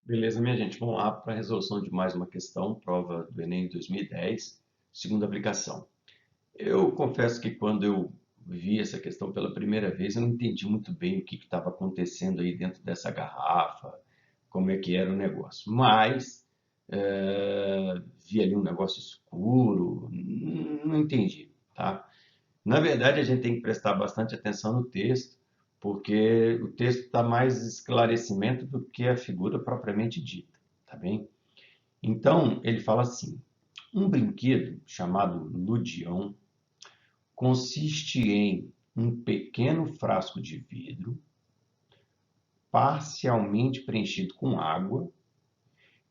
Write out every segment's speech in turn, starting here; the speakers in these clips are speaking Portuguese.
Beleza, minha gente. Vamos lá para a resolução de mais uma questão, prova do Enem 2010, segunda aplicação. Eu confesso que quando eu vi essa questão pela primeira vez, eu não entendi muito bem o que estava acontecendo aí dentro dessa garrafa, como é que era o negócio. Mas vi ali um negócio escuro, não entendi, tá? Na verdade, a gente tem que prestar bastante atenção no texto, porque o texto dá mais esclarecimento do que a figura propriamente dita, tá bem? Então, ele fala assim: um brinquedo chamado Ludião consiste em um pequeno frasco de vidro parcialmente preenchido com água,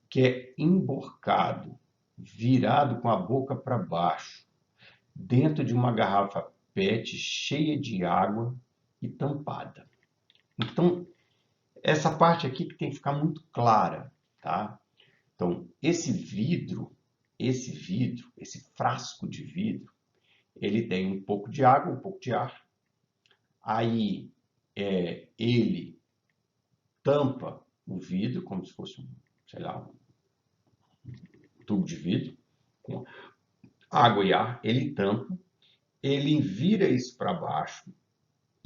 que é emborcado, virado com a boca para baixo, dentro de uma garrafa PET cheia de água e tampada. Então, essa parte aqui que tem que ficar muito clara, tá? Então, esse frasco de vidro, ele tem um pouco de água, um pouco de ar. Aí, ele tampa o vidro como se fosse sei lá, um tubo de vidro, com água e ar. Ele tampa, ele vira isso para baixo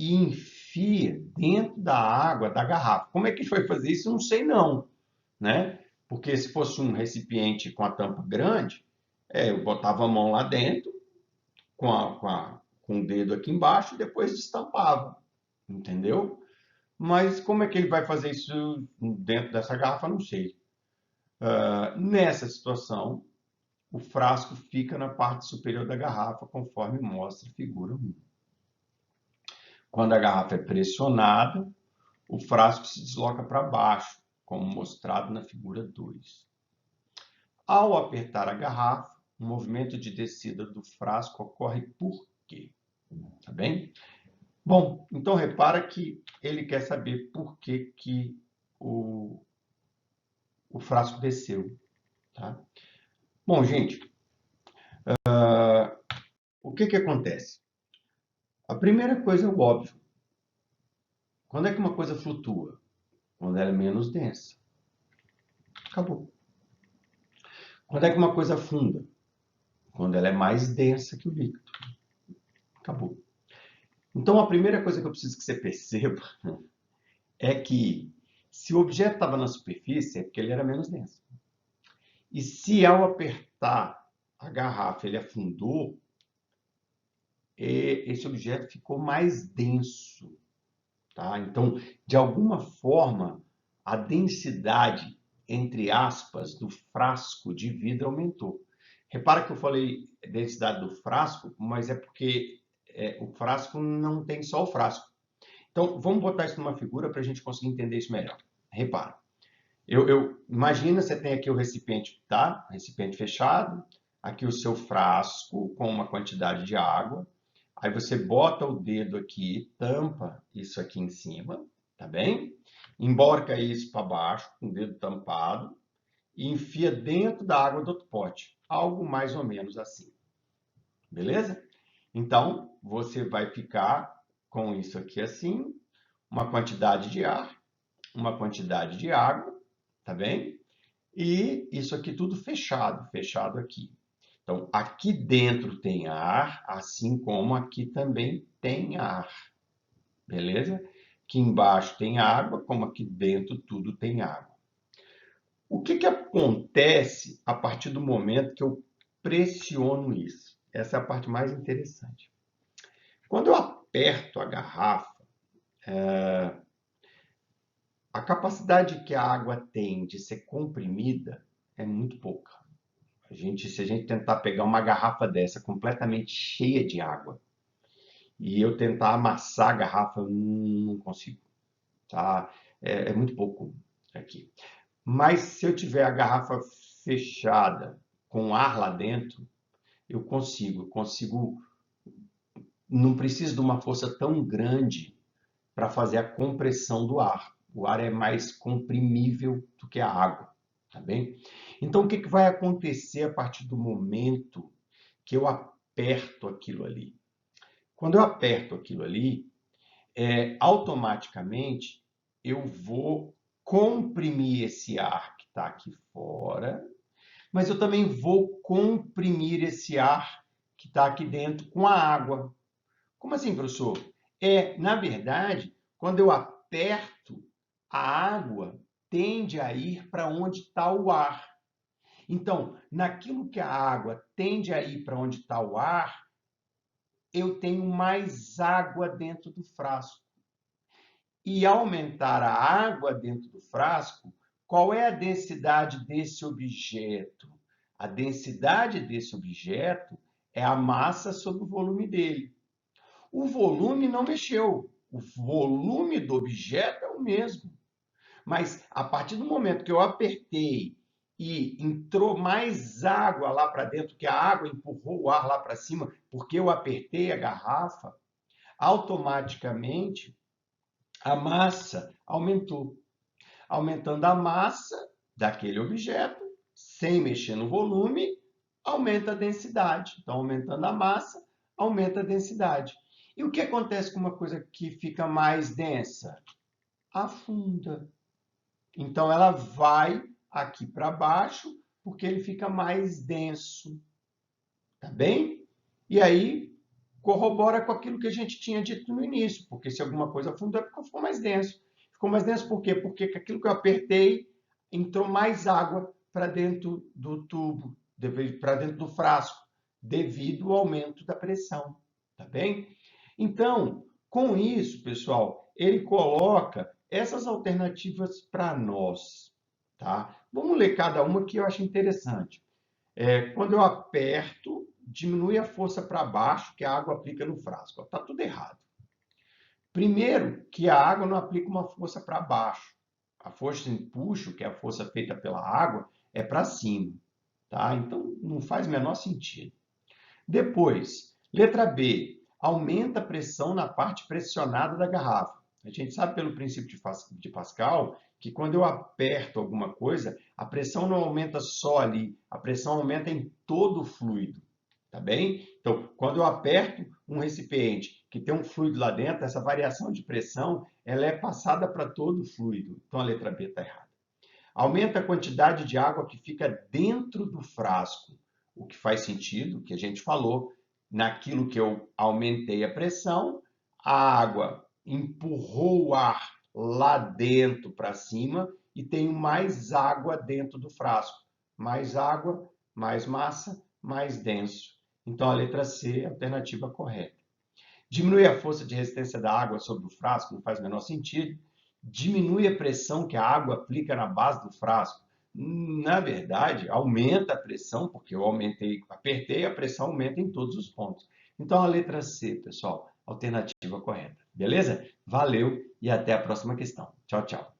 e enfia dentro da água da garrafa. Como é que ele foi fazer isso? Eu não sei não, né? Porque se fosse um recipiente com a tampa grande, eu botava a mão lá dentro, com o dedo aqui embaixo e depois destampava, entendeu? Mas como é que ele vai fazer isso dentro dessa garrafa? Não sei. Nessa situação, o frasco fica na parte superior da garrafa, conforme mostra a figura 1. Quando a garrafa é pressionada, o frasco se desloca para baixo, como mostrado na figura 2. Ao apertar a garrafa, o movimento de descida do frasco ocorre por quê? Tá bem? Bom, então repara que ele quer saber por que, que o frasco desceu. Tá? Bom, gente, o que, que acontece? A primeira coisa é o óbvio. Quando é que uma coisa flutua? Quando ela é menos densa. Acabou. Quando é que uma coisa afunda? Quando ela é mais densa que o líquido. Acabou. Então, a primeira coisa que eu preciso que você perceba é que se o objeto estava na superfície, é porque ele era menos denso. E se ao apertar a garrafa ele afundou, esse objeto ficou mais denso. Tá? Então, de alguma forma, a densidade, entre aspas, do frasco de vidro aumentou. Repara que eu falei densidade do frasco, mas é porque o frasco não tem só o frasco. Então, vamos botar isso numa figura para a gente conseguir entender isso melhor. Repara, imagina, você tem aqui o recipiente, tá? Recipiente fechado, aqui o seu frasco com uma quantidade de água. Aí você bota o dedo aqui, tampa isso aqui em cima, tá bem? Emborca isso para baixo, com o dedo tampado, e enfia dentro da água do outro pote. Algo mais ou menos assim. Beleza? Então, você vai ficar com isso aqui assim, uma quantidade de ar, uma quantidade de água, tá bem? E isso aqui tudo fechado, fechado aqui. Então, aqui dentro tem ar, assim como aqui também tem ar, beleza? Aqui embaixo tem água, como aqui dentro tudo tem água. O que, que acontece a partir do momento que eu pressiono isso? Essa é a parte mais interessante. Quando eu aperto a garrafa, a capacidade que a água tem de ser comprimida é muito pouca. Se a gente tentar pegar uma garrafa dessa completamente cheia de água e eu tentar amassar a garrafa, eu não consigo. Tá? É muito pouco aqui. Mas se eu tiver a garrafa fechada com ar lá dentro, eu consigo, não preciso de uma força tão grande para fazer a compressão do ar. O ar é mais comprimível do que a água, tá bem? Então, o que, que vai acontecer a partir do momento que eu aperto aquilo ali? Quando eu aperto aquilo ali, automaticamente eu vou comprimir esse ar que está aqui fora, mas eu também vou comprimir esse ar que está aqui dentro com a água. Como assim, professor? Na verdade, quando eu aperto, a água tende a ir para onde está o ar. Então, naquilo que a água tende a ir para onde está o ar, eu tenho mais água dentro do frasco. E aumentar a água dentro do frasco, qual é a densidade desse objeto? A densidade desse objeto é a massa sobre o volume dele. O volume não mexeu, o volume do objeto é o mesmo. Mas a partir do momento que eu apertei e entrou mais água lá para dentro, que a água empurrou o ar lá para cima, porque eu apertei a garrafa, automaticamente a massa aumentou. Aumentando a massa daquele objeto, sem mexer no volume, aumenta a densidade. Então, aumentando a massa, aumenta a densidade. E o que acontece com uma coisa que fica mais densa? Afunda. Então, ela vai aqui para baixo, porque ele fica mais denso. Tá bem? E aí, corrobora com aquilo que a gente tinha dito no início, porque se alguma coisa afundou, é porque ficou mais denso. Ficou mais denso por quê? Porque aquilo que eu apertei, entrou mais água para dentro do tubo, para dentro do frasco, devido ao aumento da pressão. Tá bem? Então, com isso, pessoal, ele coloca essas alternativas para nós. Tá? Vamos ler cada uma que eu acho interessante. Quando eu aperto, diminui a força para baixo que a água aplica no frasco. Está tudo errado. Primeiro, que a água não aplica uma força para baixo. A força de empuxo, que é a força feita pela água, é para cima. Tá? Então, não faz o menor sentido. Depois, letra B, aumenta a pressão na parte pressionada da garrafa. A gente sabe pelo princípio de Pascal que quando eu aperto alguma coisa, a pressão não aumenta só ali, a pressão aumenta em todo o fluido, tá bem? Então, quando eu aperto um recipiente que tem um fluido lá dentro, essa variação de pressão, ela é passada para todo o fluido. Então, a letra B está errada. Aumenta a quantidade de água que fica dentro do frasco, o que faz sentido, que a gente falou, naquilo que eu aumentei a pressão, a água empurrou o ar lá dentro para cima e tenho mais água dentro do frasco. Mais água, mais massa, mais denso. Então, a letra C é a alternativa correta. Diminui a força de resistência da água sobre o frasco, não faz o menor sentido. Diminui a pressão que a água aplica na base do frasco. Na verdade, aumenta a pressão, porque eu apertei, a pressão aumenta em todos os pontos. Então, a letra C, pessoal, alternativa correta. Beleza? Valeu e até a próxima questão. Tchau, tchau.